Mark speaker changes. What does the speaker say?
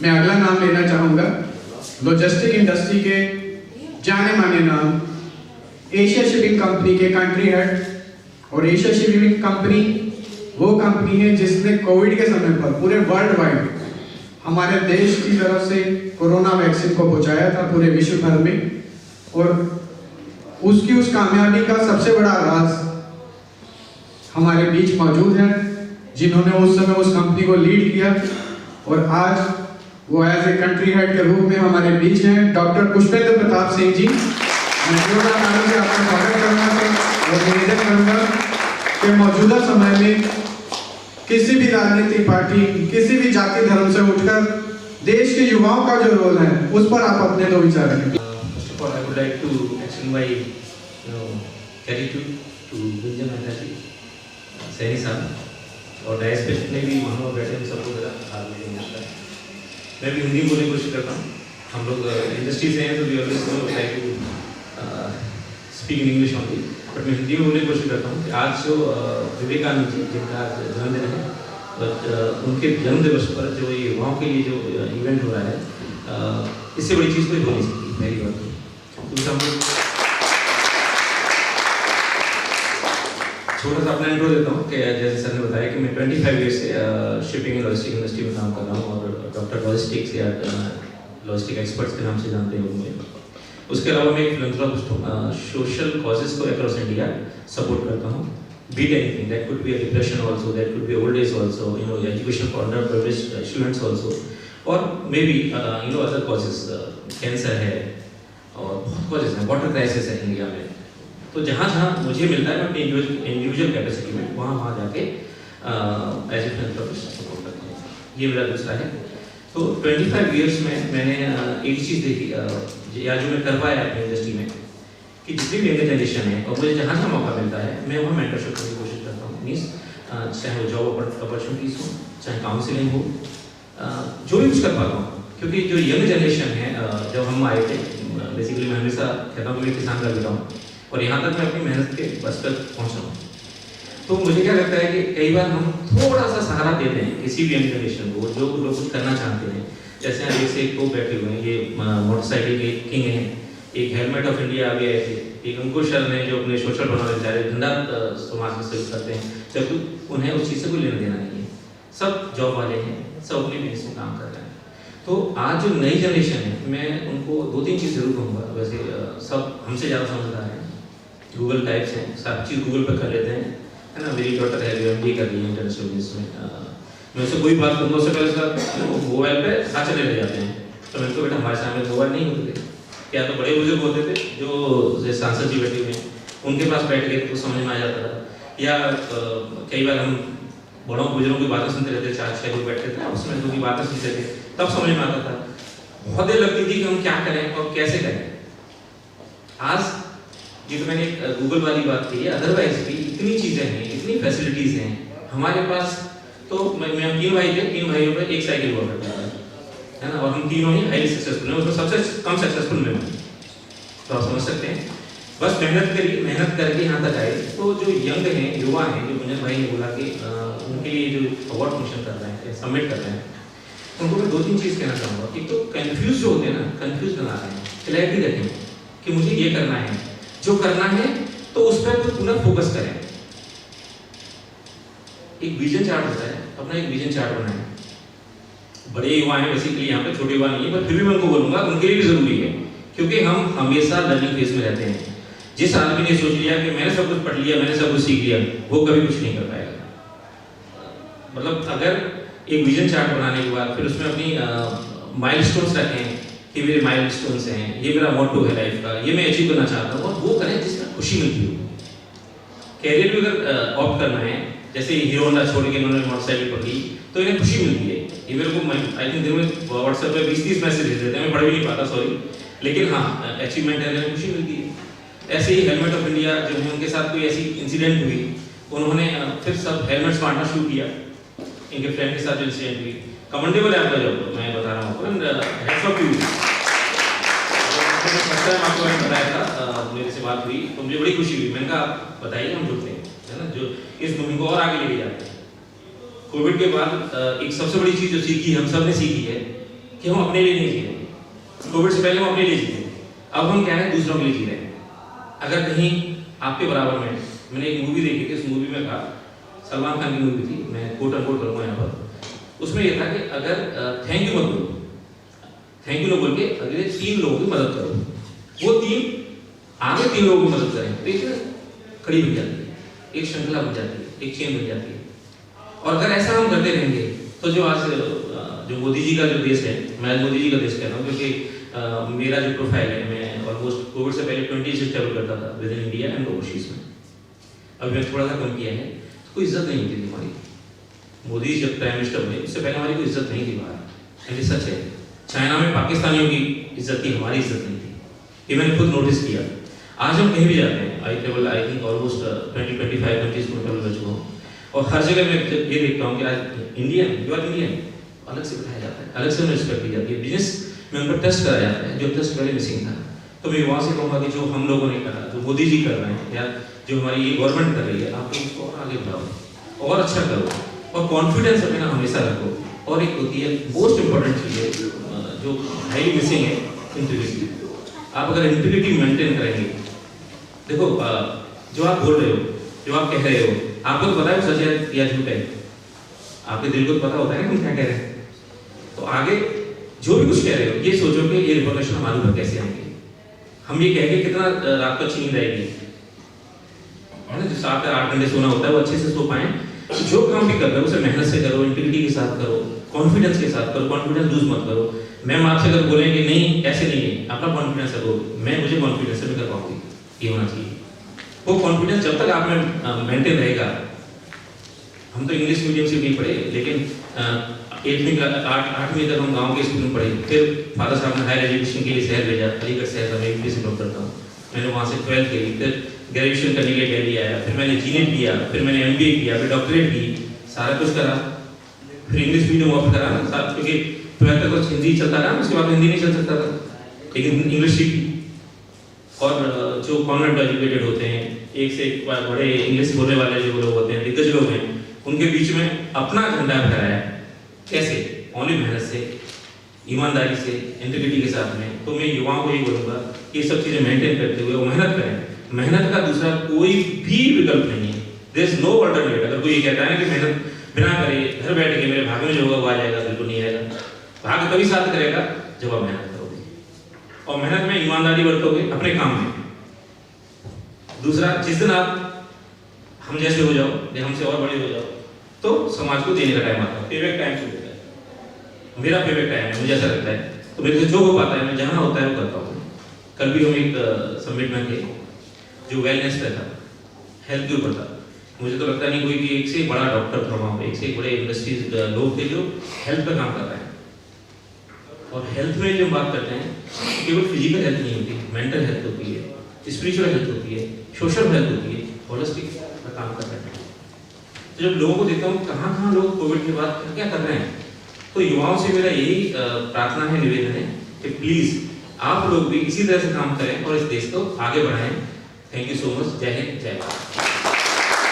Speaker 1: मैं अगला नाम लेना चाहूँगा लॉजिस्टिक इंडस्ट्री के जाने माने नाम एशिया शिपिंग कंपनी के कंट्री हेड। और एशिया शिपिंग कंपनी वो कंपनी है जिसने कोविड के समय पर पूरे वर्ल्ड वाइड हमारे देश की तरफ से कोरोना वैक्सीन को पहुंचाया था पूरे विश्व भर में। और उसकी उस कामयाबी का सबसे बड़ा राज हमारे बीच मौजूद है, जिन्होंने उस समय उस कंपनी को लीड किया और आज वो एज ए कंट्री हेड के रूप में हमारे बीच हैं, डॉक्टर पुष्पेंद्र प्रताप सिंह जी। मैं जोरदार तालियों से आपका स्वागत करूंगा और निवेदन करूंगा कि मौजूदा समय में किसी भी राजनीतिक पार्टी, किसी भी जाति धर्म से उठकर देश के युवाओं का जो रोल है उस पर आप अपने दो विचार रखें।
Speaker 2: First of all, I would like to extend my gratitude to Gunjan Mehta ji, Saini साहब और डायस पे जितने भी वहाँ बैठे हैं सबको मेरा हाल में नहीं आता है। मैं भी हिंदी बोलने की कोशिश करता हूँ। हम लोग इंडस्ट्री से हैं तो we always try to speak in English only, but मैं हिंदी में बोलने की कोशिश करता हूँ कि आज जो विवेकानंद जी जिनका आज जन्मदिन है, बट उनके जन्म दिवस पर जो ये युवाओं के लिए जो इवेंट हो रहा है, इससे बड़ी चीज़ कोई हो नहीं सकती। पहली बात तो दूसरा हम लोग छोटा सा अपना इंट्रो देता हूँ कि जैसे सर ने बताया कि मैं 25 ईयर से शिपिंग एंड लॉजिस्टिक इंडस्ट्री में काम कर रहा हूँ और डॉक्टर लॉजिस्टिक्स या लॉजिस्टिक एक्सपर्ट्स के नाम से जानते हैं मुझे। उसके अलावा मैं एक फिलैंथ्रोपिस्ट हूँ, सोशल कॉजेज को अक्रॉस इंडिया सपोर्ट करता हूँ। Be it anything, that could be a depression also, that could be old age also, education for underprivileged students also, और maybe other causes, cancer है और बहुत causes हैं, water crisis है India में। तो जहाँ जहाँ मुझे मिलता है मैं अपनी इंडिविजुअल कैपेसिटी में वहाँ जाके एज ए फिलैंथ्रोपिस्ट सपोर्ट करता हूँ। ये मेरा दूसरा है। तो 25 ईयर्स में मैंने एक चीज़ देखी या जो मैं कर पाया अपनी इंडस्ट्री में कि जितनी भी यंगर जनरेशन है और मुझे जहाँ जहाँ मौका मिलता है मैं वहाँ मेंटरशिप करने की कोशिश करता हूँ। मीन्स चाहे वो जॉब अपॉर्चुनिटीज़ हो, चाहे काउंसिलिंग हो, जो भी कुछ कर पाता हूँ। क्योंकि जो यंग जनरेशन है, जब हम आए थे, बेसिकली मैं हमेशा कहता हूँ कि मैं किसान का बेटा हूँ और यहाँ तक मैं अपनी मेहनत के बस पर पहुँचा हूँ। तो मुझे क्या लगता है कि कई बार हम थोड़ा सा सहारा देते हैं किसी भी यंग जनरेशन को जो लोग कुछ करना चाहते हैं। जैसे यहाँ से एक तो बैठे हुए हैं, ये मोटरसाइकिल के किंग हैं, एक हेलमेट ऑफ इंडिया आ गए थे, एक अंकुश शर्मा हैं जो अपने सोशल बनाने चाह रहे धंधा समाज में सर्व करते हैं, जबकि उन्हें उस चीज़ से कोई लेना देना नहीं है। सब जॉब वाले हैं, सब अपने बिजनेस में काम कर रहे हैं। तो आज जो नई जनरेशन है, मैं उनको 2-3 चीज़ जरूर कहूँगा। वैसे सब हमसे ज़्यादा समझदार हैं, गूगल टाइप्स हैं, सब चीज़ गूगल पर कर लेते हैं, है ना। मेरी डॉटर है जो MBA कर रही है इंटरनेशनल बिजनेस में। मैं उससे कोई बात करूँगा उससे पहले उसका मोबाइल पे साथ चले ले जाते हैं। तो मैंने तो बेटा हमारे सामने मोबाइल नहीं होते थे, क्या तो बड़े बुजुर्ग होते थे जो सांसद जी बैठे हुए हैं उनके पास बैठ गए तो समझ में आ जाता था। या कई बार हम बड़ों बुजुर्गों की बातें सुनते रहते, 4-6 लोग बैठते थे, उसमें उनकी बातें सुनते थे, तब समझ में आता था। बहुत देर लगती थी कि हम क्या करें और कैसे करें। आज ये तो मैंने गूगल वाली बात की है, अदरवाइज भी इतनी चीज़ें हैं, इतनी फैसिलिटीज़ हैं हमारे पास। तो मैं 3 भाई थे, 3 भाइयों पर एक साइकिल हुआ करता है ना, और हम तीनों ही हाईली सक्सेसफुल हैं, उसमें सबसे कम सक्सेसफुल मैं हूँ। तो आप समझ सकते हैं, बस मेहनत करके यहाँ तक आए। तो जो यंग हैं, युवा हैं, जो गुंजन भाई ने बोला कि उनके लिए जो अवार्ड फंक्शन कर रहे हैं, सबमिट कर रहे हैं, उनको मैं 2-3 चीज़ कहना चाहूँगा। एक तो कन्फ्यूज जो होते हैं ना, कन्फ्यूज बना रहे हैं, क्लैरिटी रखें कि मुझे ये करना है, जो करना है तो उस पर तो पूरा फोकस करें। एक विजन चार्ट होता है, अपना एक विजन चार्ट बनाएं। बड़े युवा हैं बेसिकली यहाँ पे, छोटे युवा नहीं है, पर फिर भी मैं उनको बोलूँगा उनके लिए भी जरूरी है, क्योंकि हम हमेशा लर्निंग फेज में रहते हैं। जिस आदमी ने सोच लिया कि मैंने सब कुछ पढ़ लिया, मैंने सब कुछ सीख लिया, वो कभी कुछ नहीं कर पाएगा। मतलब अगर एक विजन चार्ट बनाने के बाद फिर उसमें अपनी माइलस्टोन्स रखें कि मेरे माइलस्टोन्स हैं, ये मेरा मोटो है लाइफ का, ये मैं अचीव करना चाहता हूँ, और वो करें जिसमें खुशी मिलती हो। कैरियर भी अगर ऑप्ट करना है, जैसे हीरो होंडा छोड़ के इन्होंने मोटरसाइकिल पकड़ी तो इन्हें खुशी मिलती है। ये मेरे को आई थिंक दिन में व्हाट्सएप पे 20-30 मैसेज भेज देते हैं, मैं पढ़ भी नहीं पाता, सॉरी, लेकिन हाँ अचीवमेंट है, इन्हें खुशी मिलती है। ऐसे ही हेलमेट ऑफ इंडिया जो है, उनके साथ कोई ऐसी इंसिडेंट हुई, उन्होंने फिर सब हेलमेट्स बांटना शुरू किया। इनके फ्रेंड के साथ जो इंसिडेंट हुई, कमेंडेबल है आपका जॉब, मैं बता रहा हूँ आपको, heads of you. First time आपको मैंने बताया था, मेरे से बात हुई तो मुझे बड़ी खुशी हुई। मैंने कहा बताइए, हम जुड़ते हैं, है ना, जो इस मुहिम को और आगे लेके जाते हैं। कोविड के बाद एक सबसे बड़ी चीज़ जो सीखी हम सब ने सीखी है कि हम अपने लिए नहीं जी रहे। कोविड से पहले हम अपने लिए जीते, अब हम क्या है दूसरों के लिए जी रहे हैं। अगर कहीं आपके बराबर में, मैंने एक मूवी देखी थी, उस मूवी में कहा, सलमान खान की मूवी थी, मैं कोट अनकोट करूँगा यहाँ पर, उसमें यह था कि अगर थैंक यू मत बोलो, थैंक यू ना बोल के अगले 3 लोगों की मदद करो, वो 3 आगे 3 लोगों की मदद करें, तो एक खड़ी बन जाती है, एक श्रृंखला बन जाती है, एक चेन बन जाती है। और अगर ऐसा हम करते रहेंगे तो जो आज जो मोदी जी का जो देश है, मैं मोदी जी का देश कह रहा हूँ क्योंकि मेरा जो प्रोफाइल है, मैं ऑलमोस्ट कोविड से पहले 20 से ट्रैवल करता था with in India and overseas में। अभी मैंने थोड़ा सा कम किया है, कोई इज्जत नहीं होती थी हमारी। मोदी जी जब प्राइम मिनिस्टर हुए उससे पहले हमारी कोई इज्जत नहीं थी बाहर, एंड सच है। चाइना में पाकिस्तानियों की इज्जत थी, हमारी इज्जत नहीं थी, ये मैंने खुद नोटिस किया। आज हम कहीं भी जाते हैं, आई थिंक ऑलमोस्ट 20-25 कंट्रीज में ट्रैवल कर चुका हूँ, और हर जगह मैं ये देखता हूँ कि आज इंडियन, यू आर इंडियन अलग से बताया जाता है, अलग से उन्हें रिस्पेक्ट दी जाती है। बिजनेस में उनका टेस्ट कराया जाता है, जो टेस्ट पहले मिसिंग था। तो मैं वहाँ से कहूँगा कि जो हम लोगों ने करा, जो मोदी जी कर रहे हैं, या जो हमारी ये गवर्नमेंट कर रही है, आप उसको और आगे बढ़ाओ और अच्छा करो, और कॉन्फिडेंस अपना हमेशा रखो। और एक होती है मोस्ट इंपॉर्टेंट चीज़ है जो हाईली मिसिंग है, इंटीग्रिटी। आप अगर इंटीग्रिटी मेंटेन करेंगे, देखो जो आप बोल रहे हो, जो आप कह रहे हो, आपको तो पता है सच है या झूठ है, आपके दिल को तो पता होता है ना तुम क्या कह रहे हैं। तो आगे जो भी कुछ कह रहे हो, ये सोचो कि ये रिपोर्टेशन हमारे ऊपर कैसे आएंगे। हम ये कह के कितना रात को अच्छी नींद आएगी, है ना, जो 7 या 8 घंटे सोना होता है वो अच्छे से सो पाए। जो काम भी कर रहे हो उसे मेहनत से करो, इंटीग्रिटी के साथ करो, कॉन्फिडेंस के साथ करो, कॉन्फिडेंस लूज मत करो। मैम आपसे अगर बोलें कि नहीं ऐसे नहीं है, अपना कॉन्फिडेंस रखो, मुझे कॉन्फिडेंस से मैं कर पाऊंगी, ये होना चाहिए। वो कॉन्फिडेंस जब तक आप में मेंटेन रहेगा। हम तो इंग्लिश मीडियम से नहीं पढ़े, लेकिन 8वीं तक हम गांव के स्कूल में पढ़े। फिर फादर साहब ने हायर एजुकेशन के लिए शहर भेजा, अलीगढ़ शहर में इंग्लिश में करता हूँ। मैंने वहाँ से 12th करी, फिर ग्रेजुएशन करने के लिए दिल्ली आया, फिर मैंने जीनेट किया, फिर मैंने MBA किया, फिर डॉक्टरेट की, सारा कुछ करा। फिर इंग्लिश मीडियम ऑफ करा ना साथ, क्योंकि 12th तक तो हिंदी चलता रहा, उसके बाद हिंदी नहीं चल सकता था, लेकिन इंग्लिश सीखी। और जो कॉन्वेंट एजुकेटेड होते हैं, एक से एक बड़े इंग्लिश बोलने वाले जो लोग होते हैं, दिग्गज लोग हैं, उनके बीच में अपना झंडा फहराया। कैसे? ओनली मेहनत से, ईमानदारी से, इंटीग्रिटी के साथ में। तो मैं युवाओं को ये बोलूँगा कि ये सब चीज़ें मेंटेन करते हुए वो मेहनत करें। मेहनत का दूसरा कोई भी विकल्प नहीं है, देयर इज नो अल्टरनेट। अगर कोई ये कहता है कि मेहनत बिना करे घर बैठ के मेरे भाग्य में जो होगा वो आ जाएगा, बिल्कुल नहीं आएगा। भाग्य तभी साथ करेगा जब आप मेहनत करोगे, और मेहनत में ईमानदारी बरतोगे अपने काम में। दूसरा, जिस दिन आप हम जैसे हो जाओ या हमसे और बड़े हो जाओ, तो समाज को देने का टाइम आता है, पेबैक टाइम शुरू होता है। मेरा पेबैक टाइम है, मुझे ऐसा लगता है। तो मेरे से जो हो पाता है, मैं जहाँ होता है वो करता हूँ। कल भी हम एक समिट में थे जो वेलनेस पे था, हेल्थ के ऊपर था। मुझे तो लगता नहीं कोई कि एक से बड़ा डॉक्टर था वहाँ पे, एक से बड़े इंडस्ट्रीज लोग थे जो हेल्थ पे काम कर रहे हैं। और हेल्थ में जो हम बात करते हैं, केवल फिजिकल हेल्थ नहीं होती, मेंटल हेल्थ होती है, स्पिरिचुअल हेल्थ होती है, सोशल हेल्थ होती है, होलिस्टिक का काम कर रहे हैं। तो जब लोगों को देखता हूँ कहाँ लोग कोविड के बाद क्या कर रहे हैं, तो युवाओं से मेरा यही प्रार्थना है, निवेदन है कि प्लीज आप लोग भी इसी तरह से काम करें और इस देश को आगे बढ़ाएं। Thank you so much. जय हिंद, जय भारत।